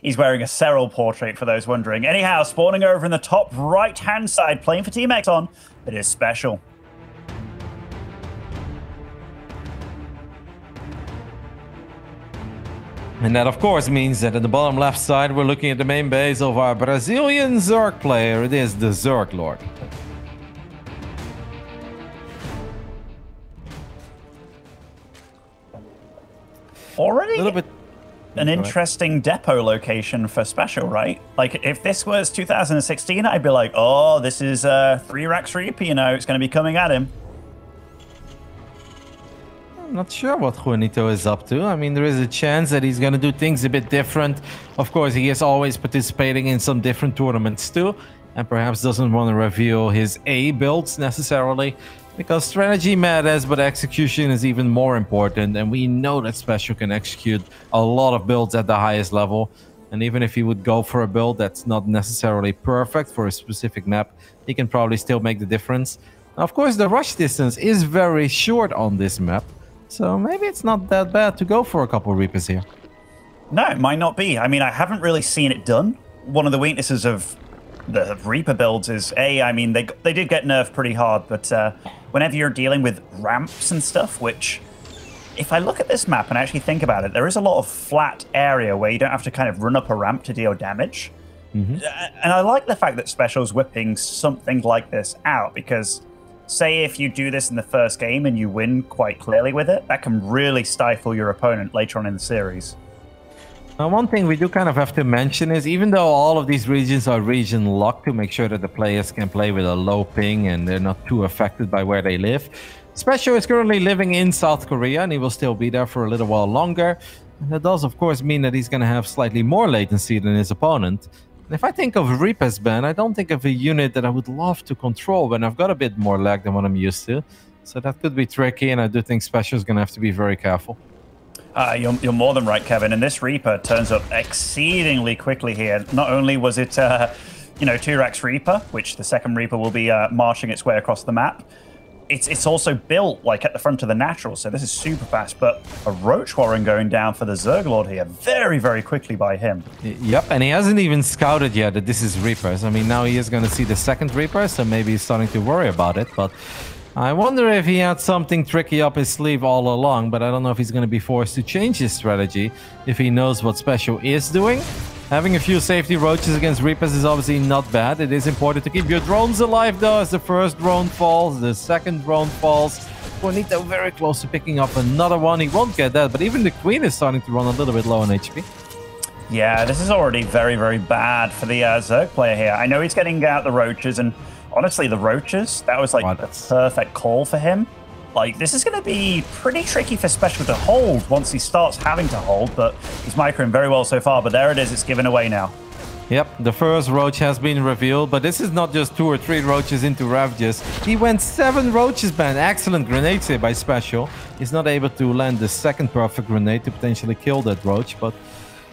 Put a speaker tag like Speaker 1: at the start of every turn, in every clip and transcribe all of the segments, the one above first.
Speaker 1: He's wearing a Serral portrait, for those wondering. Anyhow, spawning over in the top right-hand side, playing for Team Exxon, it is SpeCial.
Speaker 2: And that, of course, means that at the bottom left side, we're looking at the main base of our Brazilian Zerg player. It is the TheZergLord.
Speaker 1: Already? A little bit. An interesting depot location for SpeCial, right? Like, if this was 2016, I'd be like, oh, this is 3 Racks Reaper, you know, it's going to be coming at him.
Speaker 2: I'm not sure what Juanito is up to. I mean, there is a chance that he's going to do things a bit different. Of course, he is always participating in some different tournaments too, and perhaps doesn't want to reveal his A builds necessarily, because strategy matters, but execution is even more important, and we know that SpeCial can execute a lot of builds at the highest level. And even if he would go for a build that's not necessarily perfect for a specific map, he can probably still make the difference. Now, of course, the rush distance is very short on this map, so maybe it's not that bad to go for a couple Reapers here.
Speaker 1: No, it might not be. I mean, I haven't really seen it done. One of the weaknesses of the Reaper builds is, I mean, they did get nerfed pretty hard, but whenever you're dealing with ramps and stuff, which, if I look at this map and actually think about it, there is a lot of flat area where you don't have to kind of run up a ramp to deal damage. And I like the fact that SpeCial's whipping something like this out, because say if you do this in the first game and you win quite clearly with it, that can really stifle your opponent later on in the series.
Speaker 2: Now, one thing we do kind of have to mention is, even though all of these regions are region locked to make sure that the players can play with a low ping and they're not too affected by where they live, SpeCial is currently living in South Korea, and he will still be there for a little while longer. And that does, of course, mean that he's going to have slightly more latency than his opponent. And if I think of Reapers ban, I don't think of a unit that I would love to control when I've got a bit more lag than what I'm used to. So that could be tricky, and I do think SpeCial is going to have to be very careful.
Speaker 1: You're more than right, Kevin. And this Reaper turns up exceedingly quickly here. Not only was it, 2 Racks Reaper, which the second Reaper will be marching its way across the map. It's also built like at the front of the natural, so this is super fast. But a Roach Warren going down for the TheZergLord here, very, very quickly by him.
Speaker 2: Yep, and he hasn't even scouted yet that this is Reapers. I mean, now he is going to see the second Reaper, so maybe he's starting to worry about it. But I wonder if he had something tricky up his sleeve all along, but I don't know if he's going to be forced to change his strategy if he knows what SpeCial is doing. Having a few safety roaches against Reapers is obviously not bad. It is important to keep your drones alive, though, as the first drone falls, the second drone falls. Juanito very close to picking up another one. He won't get that, but even the Queen is starting to run a little bit low on HP.
Speaker 1: Yeah, this is already very, very bad for the Zerg player here. I know he's getting out the roaches, and honestly, the roaches, that was like the perfect call for him. Like, this is going to be pretty tricky for SpeCial to hold once he starts having to hold, but he's microing very well so far. But there it is, it's given away now.
Speaker 2: Yep, the first roach has been revealed, but this is not just 2 or 3 roaches into Ravages. He went 7 roaches, man. Excellent grenade save by SpeCial. He's not able to land the second perfect grenade to potentially kill that roach, but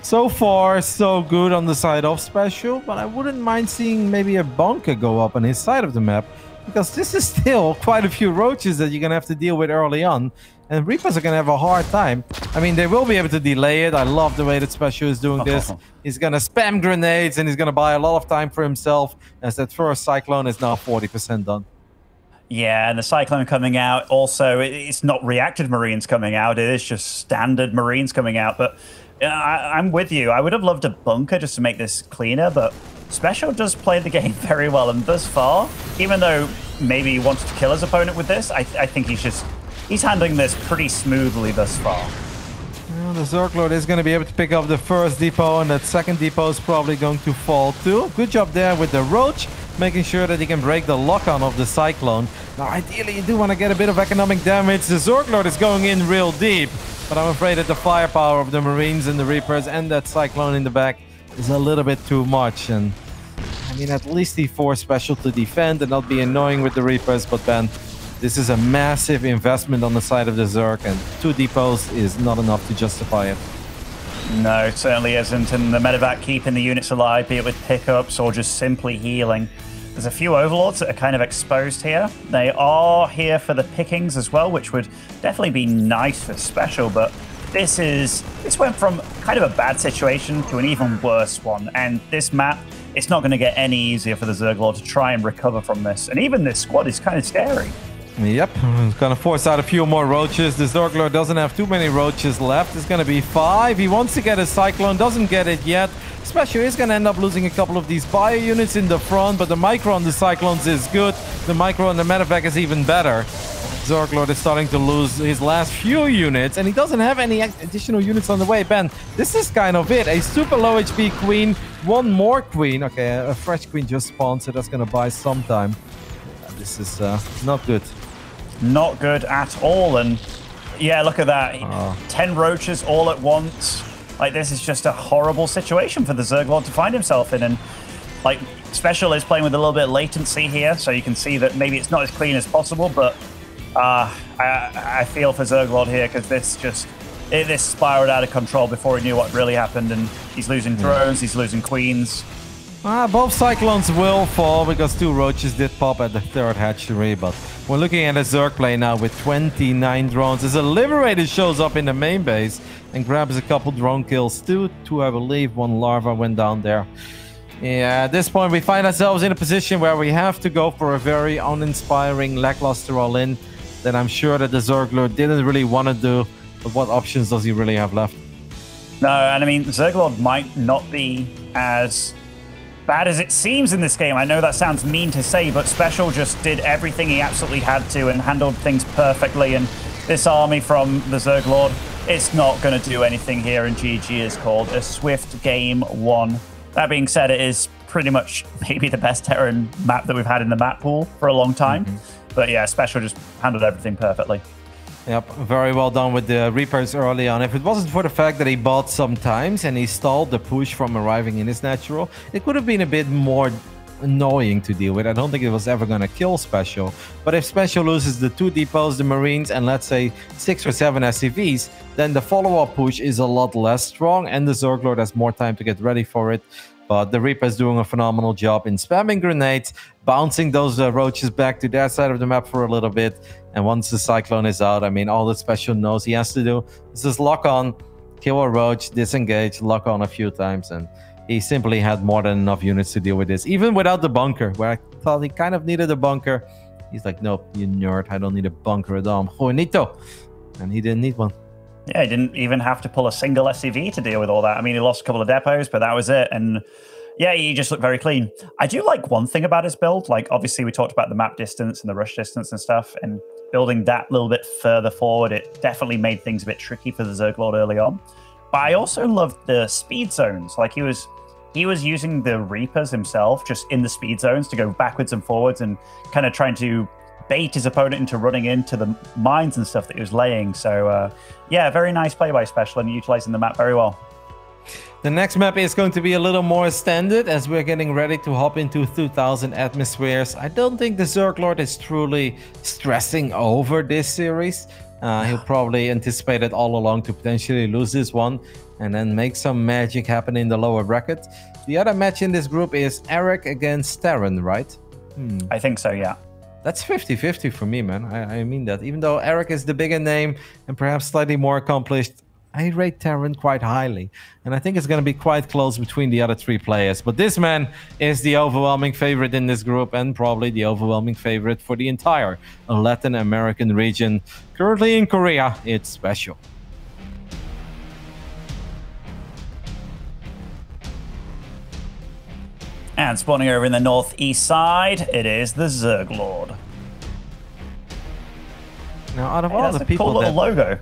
Speaker 2: so far, so good on the side of SpeCial. But I wouldn't mind seeing maybe a bunker go up on his side of the map, because this is still quite a few roaches that you're going to have to deal with early on. And Reapers are going to have a hard time. I mean, they will be able to delay it. I love the way that SpeCial is doing this. He's going to spam grenades, and he's going to buy a lot of time for himself, as that first Cyclone is now 40% done.
Speaker 1: Yeah, and the Cyclone coming out, also, it's not reactive Marines coming out. It is just standard Marines coming out. But I'm with you. I would have loved a bunker just to make this cleaner, but SpeCial does play the game very well. And thus far, even though maybe he wanted to kill his opponent with this, I think he's handling this pretty smoothly thus far.
Speaker 2: Well, the TheZergLord is going to be able to pick up the first depot, and that second depot is probably going to fall too. Good job there with the Roach, making sure that he can break the lock-on of the Cyclone. Now, ideally, you do want to get a bit of economic damage. The TheZergLord is going in real deep, but I'm afraid that the firepower of the Marines and the Reapers and that Cyclone in the back is a little bit too much. And I mean, at least he forced SpeCial to defend and not be annoying with the Reapers, but then this is a massive investment on the side of the Zerg, and 2 depots is not enough to justify it.
Speaker 1: No, it certainly isn't, and the medevac keeping the units alive, be it with pickups or just simply healing. There's a few Overlords that are kind of exposed here. They are here for the pickings as well, which would definitely be nice for SpeCial, but this went from kind of a bad situation to an even worse one. And this map, it's not going to get any easier for the ZergLord to try and recover from this. And even this squad is kind of scary.
Speaker 2: Yep, it's gonna force out a few more roaches. The ZergLord doesn't have too many roaches left. It's gonna be 5. He wants to get a Cyclone, doesn't get it yet. SpeCial is gonna end up losing a couple of these bio units in the front, but the micro on the Cyclones is good. The micro on the medevac is even better. ZergLord is starting to lose his last few units, and he doesn't have any additional units on the way. Ben, this is kind of it. A super low HP queen, one more queen. Okay, a fresh queen just spawned, so that's gonna buy some time. This is not good.
Speaker 1: Not good at all. And yeah, look at that. 10 roaches all at once. Like, this is just a horrible situation for the ZergLord to find himself in. And like, SpeCial is playing with a little bit of latency here, so you can see that maybe it's not as clean as possible, but I feel for ZergLord here, because this spiraled out of control before he knew what really happened, and he's losing drones, he's losing queens.
Speaker 2: Both Cyclones will fall because 2 roaches did pop at the 3rd hatchery, but we're looking at a Zerg play now with 29 drones as a Liberator shows up in the main base and grabs a couple drone kills. Two, I believe. 1 larva went down there. Yeah, at this point we find ourselves in a position where we have to go for a very uninspiring lackluster all-in that I'm sure that the ZergLord didn't really want to do, but what options does he really have left?
Speaker 1: No, and I mean, ZergLord might not be as bad as it seems in this game. I know that sounds mean to say, but SpeCial just did everything he absolutely had to and handled things perfectly. And this army from the ZergLord, it's not going to do anything here, and GG is called a swift game 1. That being said, it is pretty much maybe the best Terran map that we've had in the map pool for a long time. But yeah, SpeCial just handled everything perfectly.
Speaker 2: Yep, very well done with the Reapers early on. If it wasn't for the fact that he bought sometimes and he stalled the push from arriving in his natural, it could have been a bit more annoying to deal with. I don't think it was ever going to kill SpeCial. But if SpeCial loses the 2 depots, the Marines, and let's say 6 or 7 SCVs, then the follow-up push is a lot less strong, and the ZergLord has more time to get ready for it. But the Reaper's doing a phenomenal job in spamming grenades, bouncing those roaches back to their side of the map for a little bit. And once the Cyclone is out, I mean, all that SpeCial knows he has to do is just lock on, kill a roach, disengage, lock on a few times. And he simply had more than enough units to deal with this, even without the bunker, where I thought he kind of needed a bunker. He's like, nope, you nerd, I don't need a bunker at all. Juanito. And he didn't need one.
Speaker 1: Yeah, he didn't even have to pull a single SCV to deal with all that. I mean, he lost a couple of depots, but that was it. And yeah, he just looked very clean. I do like one thing about his build. Like, obviously, we talked about the map distance and the rush distance and stuff, and building that little bit further forward, it definitely made things a bit tricky for the ZergLord early on. But I also loved the speed zones. Like, he was using the Reapers himself just in the speed zones to go backwards and forwards and kind of trying to bait his opponent into running into the mines and stuff that he was laying. So, yeah, very nice play by SpeCial and utilizing the map very well.
Speaker 2: The next map is going to be a little more standard as we're getting ready to hop into 2000 atmospheres. I don't think the ZergLord is truly stressing over this series. He'll probably anticipate it all along to potentially lose this one and then make some magic happen in the lower bracket. The other match in this group is Eric against Terran, right?
Speaker 1: I think so, yeah.
Speaker 2: That's 50-50 for me, man. I mean that. Even though Eric is the bigger name and perhaps slightly more accomplished, I rate Terran quite highly. And I think it's going to be quite close between the other 3 players. But this man is the overwhelming favorite in this group and probably the overwhelming favorite for the entire Latin American region. Currently in Korea, it's SpeCial.
Speaker 1: And spawning over in the northeast side, it is the ZergLord.
Speaker 2: Now, out of all the people,
Speaker 1: cool little logo.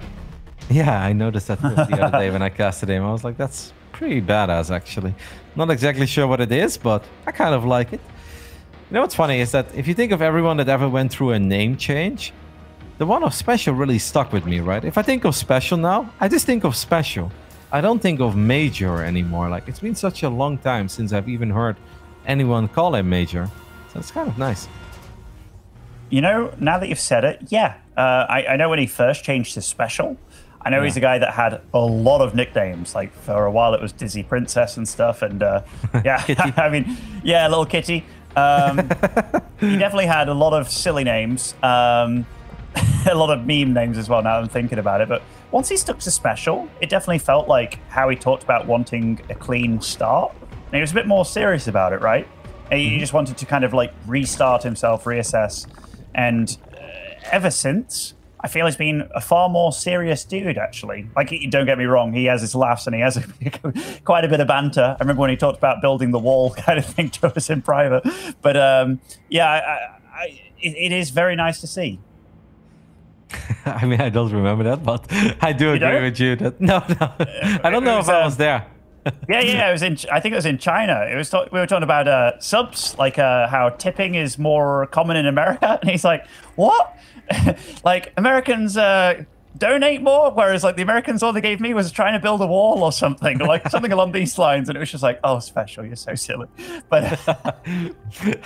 Speaker 2: Yeah, I noticed that the other day when I casted him. I was like, that's pretty badass, actually. Not exactly sure what it is, but I kind of like it. You know what's funny is that if you think of everyone that ever went through a name change, the one of SpeCial really stuck with me, right? If I think of SpeCial now, I just think of SpeCial. I don't think of Major anymore. Like, it's been such a long time since I've even heard anyone call him Major. So it's kind of nice.
Speaker 1: You know, now that you've said it, yeah. I know when he first changed to SpeCial, I know he's a guy that had a lot of nicknames. Like, for a while, it was Dizzy Princess and stuff. And yeah, I mean, yeah, little kitty. He definitely had a lot of silly names. A lot of meme names as well, now I'm thinking about it. But once he stuck to special, it definitely felt like how he talked about wanting a clean start. And he was a bit more serious about it, right? And he just wanted to kind of like restart himself, reassess. And ever since, I feel he's been a far more serious dude, actually. Like, don't get me wrong, he has his laughs and he has quite a bit of banter. I remember when he talked about building the wall kind of thing to us in private. But yeah, it is very nice to see.
Speaker 2: I mean, I don't remember that, but I do agree with you. That no, I don't know if I was there.
Speaker 1: Yeah, it was in. I think it was in China. It was. We were talking about subs, like how tipping is more common in America, and he's like, "What? Like Americans donate more, whereas like the Americans all they gave me was trying to build a wall or something, like something along these lines." And it was just like, "Oh, special, you're so silly." But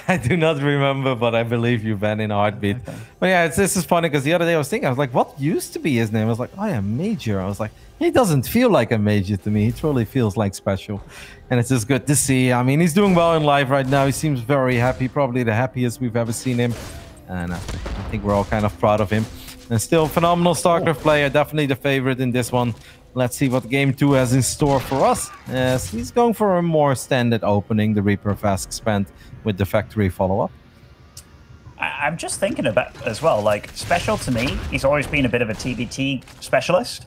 Speaker 2: I do not remember, but I believe you, Ben, in a heartbeat. Okay. But yeah, this is funny because the other day I was thinking, I was like, "What used to be his name?" I was like, "Oh yeah, Major." I was like, he doesn't feel like a Major to me. He truly feels like special. And it's just good to see. I mean, he's doing well in life right now. He seems very happy, probably the happiest we've ever seen him. And I think we're all kind of proud of him. And still phenomenal StarCraft player, definitely the favorite in this one. Let's see what Game 2 has in store for us. As he's going for a more standard opening, the Reaper of Ask spent with the factory follow-up.
Speaker 1: I'm just thinking about as well, like special to me, he's always been a bit of a TBT specialist.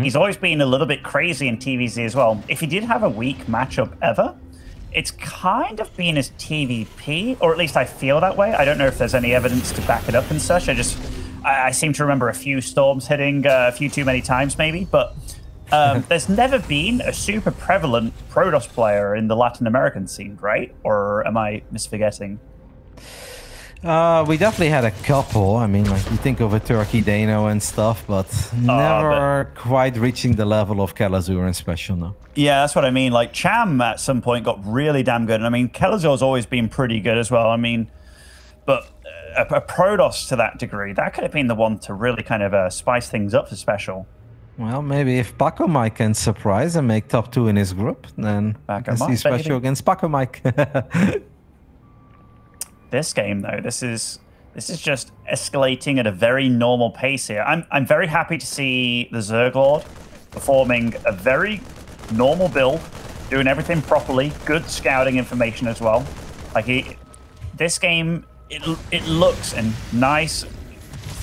Speaker 1: He's always been a little bit crazy in TVZ as well. If he did have a weak matchup ever, it's kind of been his TVP, or at least I feel that way. I don't know if there's any evidence to back it up and such. I seem to remember a few storms hitting a few too many times maybe, but there's never been a super prevalent Protoss player in the Latin American scene, right? Or am I misforgetting?
Speaker 2: We definitely had a couple. I mean, like you think of a Turkey Dano and stuff, but never quite reaching the level of Kelazur and special now.
Speaker 1: Yeah, that's what I mean. Like Cham at some point got really damn good. And I mean, Kelazur's always been pretty good as well. I mean, but a Protoss to that degree, that could have been the one to really kind of spice things up for special.
Speaker 2: Well, maybe if Paco Mike can surprise and make top 2 in his group, then I see special against Paco Mike.
Speaker 1: This game, though, this is just escalating at a very normal pace here. I'm very happy to see the ZergLord performing a very normal build, doing everything properly, good scouting information as well. Like this game, it looks and nice.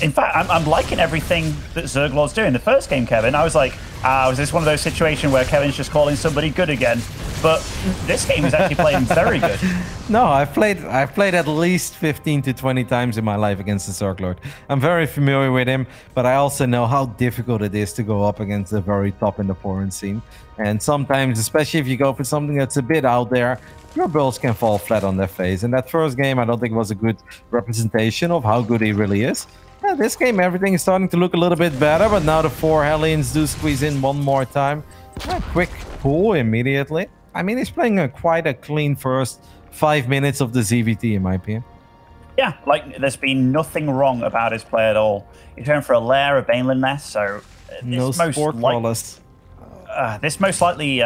Speaker 1: In fact, I'm liking everything that ZergLord's doing. The first game, Kevin, I was like, was this one of those situations where Kevin's just calling somebody good again? But this game is actually playing very good.
Speaker 2: No, I've played at least 15 to 20 times in my life against the ZergLord. I'm very familiar with him, but I also know how difficult it is to go up against the very top in the foreign scene. And sometimes, especially if you go for something that's a bit out there, your builds can fall flat on their face. And that first game, I don't think was a good representation of how good he really is. Yeah, this game, everything is starting to look a little bit better, but now the 4 Hellions do squeeze in one more time. Quick pull immediately. I mean, he's playing quite a clean first 5 minutes of the ZVT, in my opinion.
Speaker 1: Yeah, like, there's been nothing wrong about his play at all. He's going for a lair of Baneland Nest, so...
Speaker 2: No sport crawlers.
Speaker 1: This most likely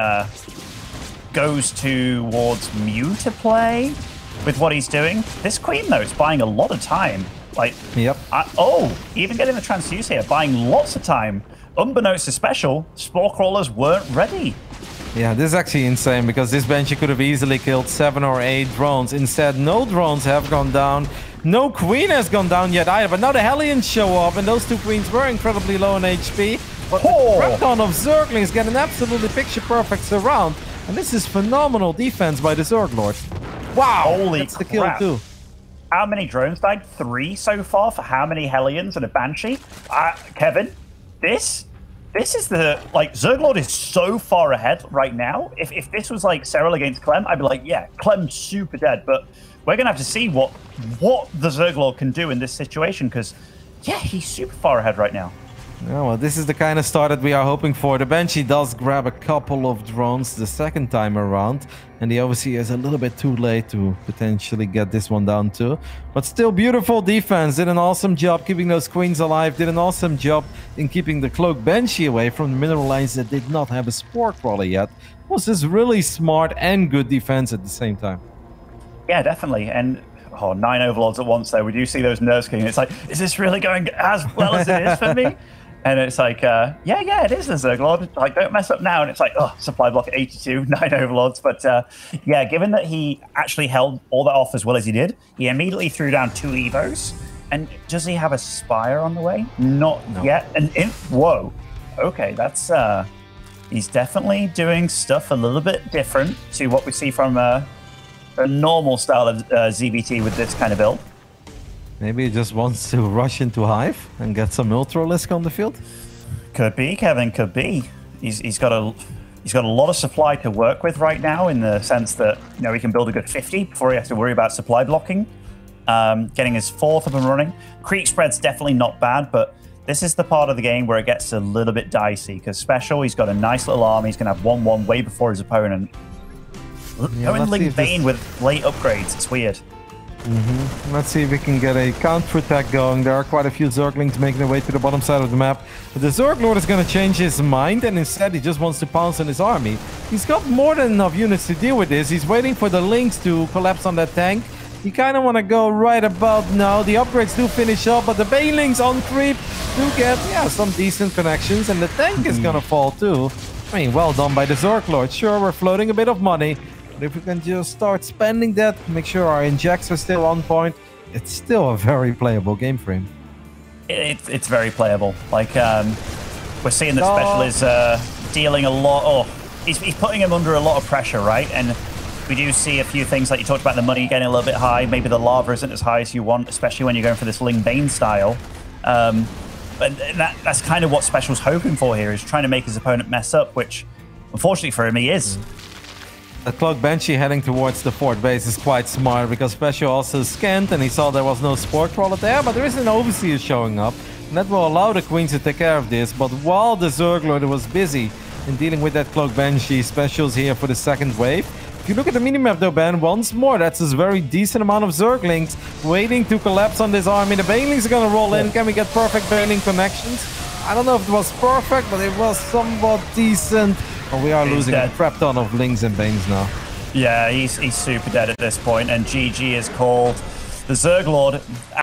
Speaker 1: goes towards Mew to play with what he's doing. This Queen, though, is buying a lot of time. Like,
Speaker 2: yep.
Speaker 1: Even getting the transfuse here, buying lots of time. Unbeknownst to special, Spore Crawlers weren't ready.
Speaker 2: Yeah, this is actually insane because this Banshee could have easily killed 7 or 8 drones. Instead, no drones have gone down. No Queen has gone down yet either. But now the Hellions show up, and those 2 Queens were incredibly low on HP. But the Repton of Zerglings get an absolutely picture-perfect surround. And this is phenomenal defense by the ZergLord. Wow,
Speaker 1: holy
Speaker 2: that's the
Speaker 1: crap.
Speaker 2: Kill too.
Speaker 1: How many drones died? 3 so far for how many Hellions and a Banshee? Kevin, this is the, like, ZergLord is so far ahead right now. If this was like Cyril against Clem, I'd be like, yeah, Clem's super dead. But we're going to have to see what the ZergLord can do in this situation because, yeah, he's super far ahead right now.
Speaker 2: Yeah, well, this is the kind of start that we are hoping for. The Banshee does grab a couple of drones the second time around, and he obviously is a little bit too late to potentially get this one down too. But still, beautiful defense. Did an awesome job keeping those Queens alive. Did an awesome job in keeping the Cloak Banshee away from the mineral lines that did not have a Spore Crawler yet. It was this really smart and good defense at the same time.
Speaker 1: Yeah, definitely. And 9 Overlords at once, though. We do see those nerves king. It's like, is this really going as well as it is for me? And it's like, yeah, it is the ZergLord. Like, don't mess up now. And it's like, oh, supply block at 82, 9 overlords. But yeah, given that he actually held all that off as well as he did, he immediately threw down 2 Evos. And does he have a Spire on the way? Not yet. And whoa. Okay, that's he's definitely doing stuff a little bit different to what we see from a normal style of ZVT with this kind of build.
Speaker 2: Maybe he just wants to rush into Hive and get some Ultralisk on the field.
Speaker 1: Could be, Kevin. Could be. He's got a lot of supply to work with right now, in the sense that he can build a good 50 before he has to worry about supply blocking. Getting his 4th up and running. Creep spread's definitely not bad, but this is the part of the game where it gets a little bit dicey, because SpeCial, he's got a nice little army. He's going to have 1-1 way before his opponent. Going Ling Bane with late upgrades, it's weird.
Speaker 2: Let's see if we can get a counter-attack going. There are quite a few Zerglings making their way to the bottom side of the map. But the ZergLord is going to change his mind, and instead he just wants to pounce on his army. He's got more than enough units to deal with this. He's waiting for the Lynx to collapse on that tank. You kind of want to go right about now. The upgrades do finish up, but the Banelings on creep do get, some decent connections, and the tank is going to fall too. I mean, well done by the ZergLord. Sure, we're floating a bit of money, but if we can just start spending that, make sure our injects are still on point, it's still a very playable game frame.
Speaker 1: It's very playable. Like, we're seeing that SpeCial is dealing a lot. He's putting him under a lot of pressure, right? And we do see a few things, like you talked about, the money getting a little bit high. Maybe the lava isn't as high as you want, especially when you're going for this Ling Bane style. But that's kind of what SpeCial's hoping for here, is trying to make his opponent mess up, which, unfortunately for him, he is.
Speaker 2: The Cloak Banshee heading towards the fort base is quite smart, because SpeCial also scanned and he saw there was no Spore Crawler there, but there is an Overseer showing up, and that will allow the Queens to take care of this. But while the ZergLord was busy in dealing with that Cloak Banshee, SpeCial's here for the second wave. If you look at the minimap though, Ben, once more, that's a very decent amount of Zerglings waiting to collapse on this army. The Banelings are going to roll in. Can we get perfect Baneling connections? I don't know if it was perfect, but it was somewhat decent. But we are losing a crap ton of Lings and Banes now.
Speaker 1: Yeah, he's super dead at this point, and GG is called. The ZergLord